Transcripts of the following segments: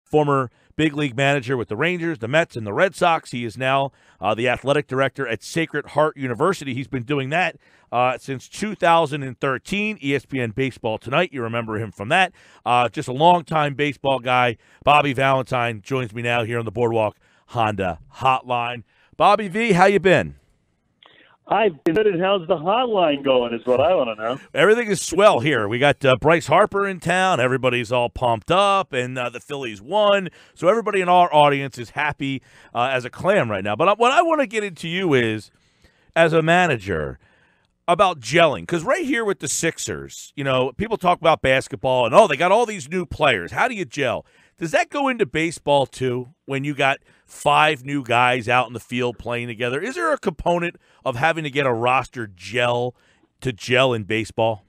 former big league manager with the Rangers, the Mets, and the Red Sox. He is now the athletic director at Sacred Heart University. He's been doing that since 2013. ESPN Baseball Tonight, you remember him from that. Just a longtime baseball guy. Bobby Valentine joins me now here on the Boardwalk Honda Hotline. Bobby V, how you been? I've been good, and how's the hotline going is what I want to know. Everything is swell here. We got Bryce Harper in town. Everybody's all pumped up, and the Phillies won. So everybody in our audience is happy as a clam right now. But what I want to get into you is, as a manager, about gelling. Because right here with the Sixers, you know, people talk about basketball and, oh, they got all these new players. How do you gel? Does that go into baseball too when you got 5 new guys out in the field playing together? Is there a component of having to get a roster gel in baseball?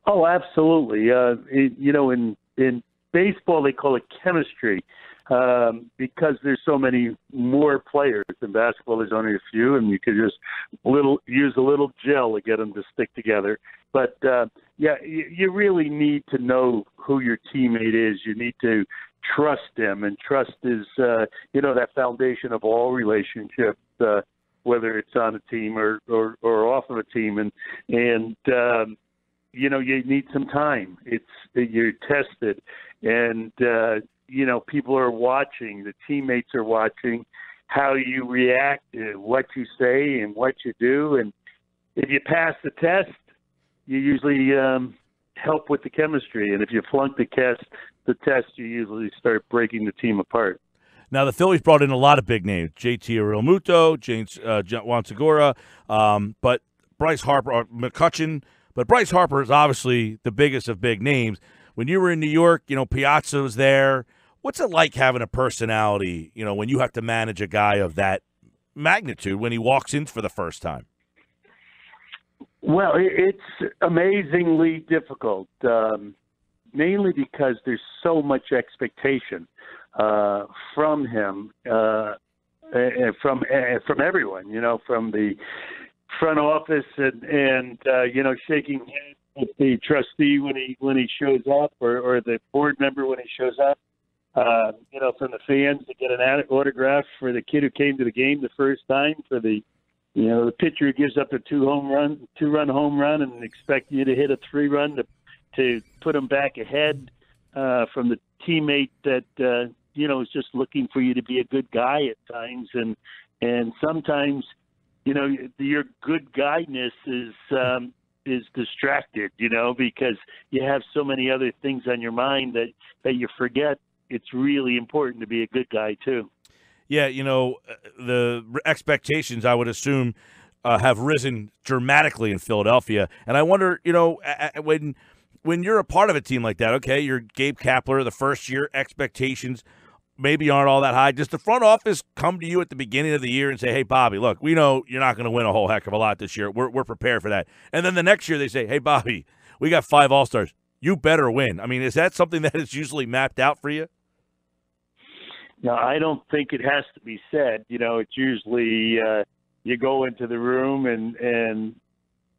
Oh, absolutely. In baseball, they call it chemistry because there's so many more players. In basketball, there's only a few, and you could just use a little gel to get them to stick together. But, you really need to know who your teammate is. You need to trust them, and trust is, that foundation of all relationships, whether it's on a team or off of a team. And you need some time. You're tested, and, people are watching. The teammates are watching how you react, what you say, and what you do. And if you pass the test, you usually help with the chemistry. And if you flunk the test, you usually start breaking the team apart. Now, the Phillies brought in a lot of big names, JT Realmuto, James Juan Segura, but Bryce Harper, McCutchen. But Bryce Harper is obviously the biggest of big names. When you were in New York, Piazza was there. What's it like having a personality, when you have to manage a guy of that magnitude when he walks in for the first time? Well, it's amazingly difficult, mainly because there's so much expectation from him, from everyone, from the front office and shaking hands with the trustee when he shows up, or the board member when he shows up. From the fans to get an autograph for the kid who came to the game the first time, for the pitcher who gives up a two-run home run and expect you to hit a 3-run to put him back ahead, from the teammate that is just looking for you to be a good guy at times, and sometimes your good guyness is distracted, because you have so many other things on your mind that you forget it's really important to be a good guy too. Yeah, the expectations, I would assume, have risen dramatically in Philadelphia. And I wonder, when you're a part of a team like that, okay, you're Gabe Kapler, the first year, expectations maybe aren't all that high. Does the front office come to you at the beginning of the year and say, hey, Bobby, look, we know you're not going to win a whole heck of a lot this year. We're prepared for that. And then the next year they say, hey, Bobby, we got 5 All-Stars. You better win. I mean, is that something that is usually mapped out for you? No, I don't think it has to be said. It's usually you go into the room and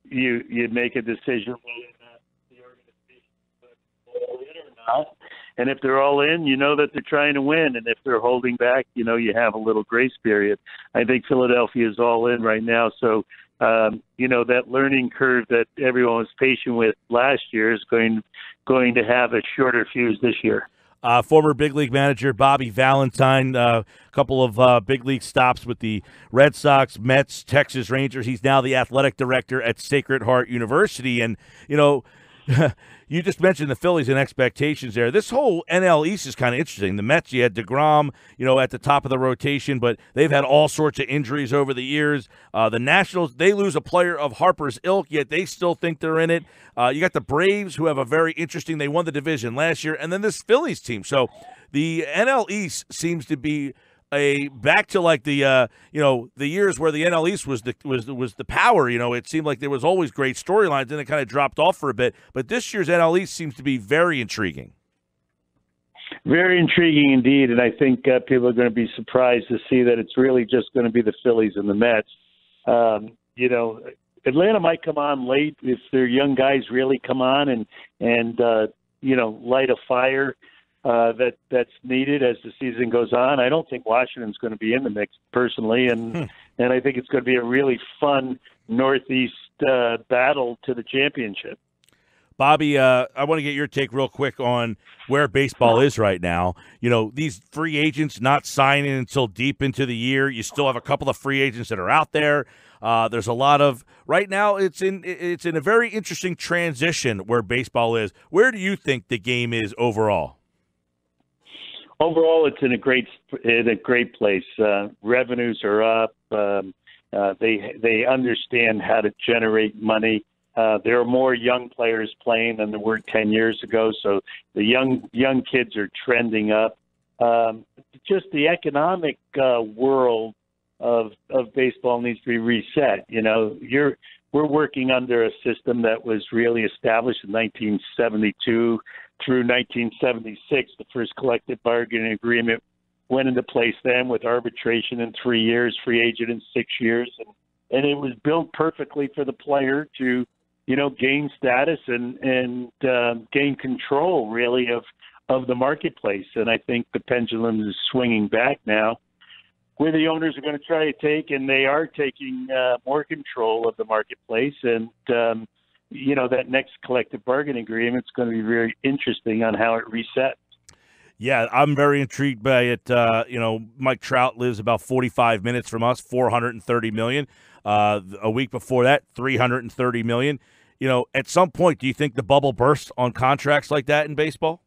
you make a decision whether or not the organization is all in or not. And if they're all in, that they're trying to win. And if they're holding back, you have a little grace period. I think Philadelphia is all in right now. So, that learning curve that everyone was patient with last year is going to have a shorter fuse this year. Former big league manager Bobby Valentine, a couple of big league stops with the Red Sox, Mets, Texas Rangers. He's now the athletic director at Sacred Heart University. And, you just mentioned the Phillies and expectations there. This whole NL East is kind of interesting. The Mets, you had DeGrom, at the top of the rotation, but they've had all sorts of injuries over the years. The Nationals, they lose a player of Harper's ilk, yet they still think they're in it. You got the Braves, who have a very interesting, they won the division last year, and then this Phillies team. So the NL East seems to be back to like the years where the NL East was the power. It seemed like there was always great storylines, and it kind of dropped off for a bit. But this year's NL East seems to be very intriguing. Very intriguing indeed, and I think people are going to be surprised to see that it's really just going to be the Phillies and the Mets. Atlanta might come on late if their young guys really come on and light a fire. that's needed as the season goes on. I don't think Washington's going to be in the mix personally, and I think it's going to be a really fun Northeast battle to the championship. Bobby, I want to get your take real quick on where baseball is right now. You know, these free agents not signing until deep into the year. You still have a couple of free agents that are out there. There's a lot of right now. It's in a very interesting transition where baseball is. Where do you think the game is overall? Overall, it's in a great place. Revenues are up. They understand how to generate money. There are more young players playing than there were 10 years ago, so the young kids are trending up. Just the economic world of baseball needs to be reset. You know, we're working under a system that was really established in 1972 through 1976. The first collective bargaining agreement went into place then with arbitration in 3 years, free agent in 6 years, and it was built perfectly for the player to gain status and gain control, really, of the marketplace. And I think the pendulum is swinging back now, where the owners are going to try to take, and they are taking more control of the marketplace. And, that next collective bargaining agreement is going to be very interesting on how it resets. Yeah, I'm very intrigued by it. Mike Trout lives about 45 minutes from us, $430 million. A week before that, $330 million. At some point, do you think the bubble bursts on contracts like that in baseball?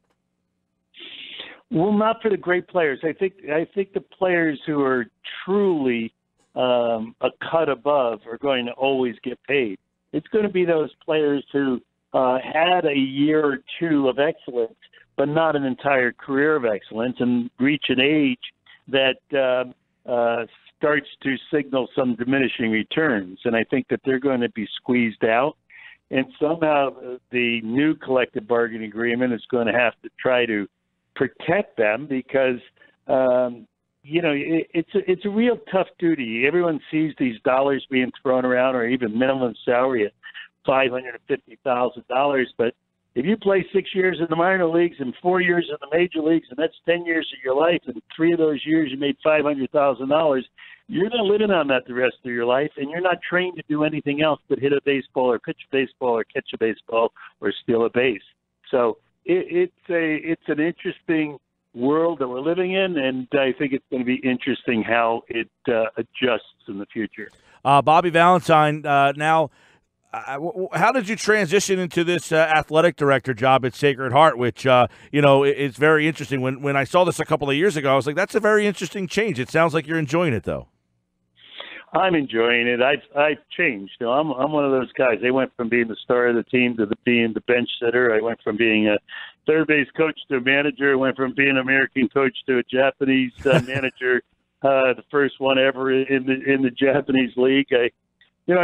Well, not for the great players. I think the players who are truly a cut above are going to always get paid. It's going to be those players who had a year or two of excellence, but not an entire career of excellence, and reach an age that starts to signal some diminishing returns. And I think that they're going to be squeezed out. And somehow the new collective bargaining agreement is going to have to try to protect them because, it's a real tough duty. Everyone sees these dollars being thrown around, or even minimum salary at $550,000. But if you play 6 years in the minor leagues and 4 years in the major leagues, and that's 10 years of your life, and 3 of those years you made $500,000, you're not living on that the rest of your life, and you're not trained to do anything else but hit a baseball or pitch a baseball or catch a baseball or steal a base. So it's an interesting world that we're living in, and I think it's going to be interesting how it adjusts in the future. Bobby Valentine, now, how did you transition into this athletic director job at Sacred Heart, which, it's very interesting. When I saw this a couple of years ago, I was like, that's a very interesting change. It sounds like you're enjoying it, though. I'm enjoying it. I've changed. I'm one of those guys. I went from being the star of the team to being the bench sitter. I went from being a third base coach to a manager. I went from being an American coach to a Japanese manager, the first one ever in the Japanese league. I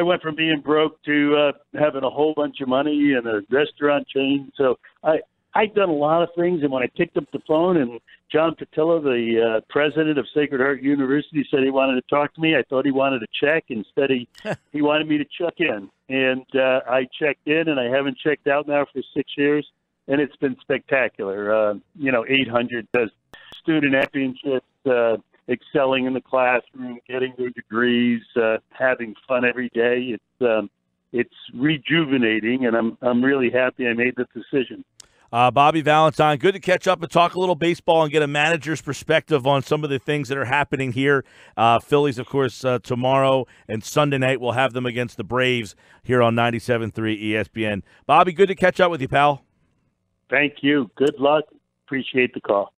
went from being broke to having a whole bunch of money and a restaurant chain. So I'd done a lot of things, and when I picked up the phone and John Patilla, the president of Sacred Heart University, said he wanted to talk to me, I thought he wanted a check. Instead, he wanted me to check in. And I checked in, and I haven't checked out now for 6 years, and it's been spectacular. 800 student championships, excelling in the classroom, getting their degrees, having fun every day. It's rejuvenating, and I'm really happy I made the decision. Bobby Valentine, good to catch up and talk a little baseball and get a manager's perspective on some of the things that are happening here. Phillies, of course, tomorrow, and Sunday night we'll have them against the Braves here on 97.3 ESPN. Bobby, good to catch up with you, pal. Thank you. Good luck. Appreciate the call.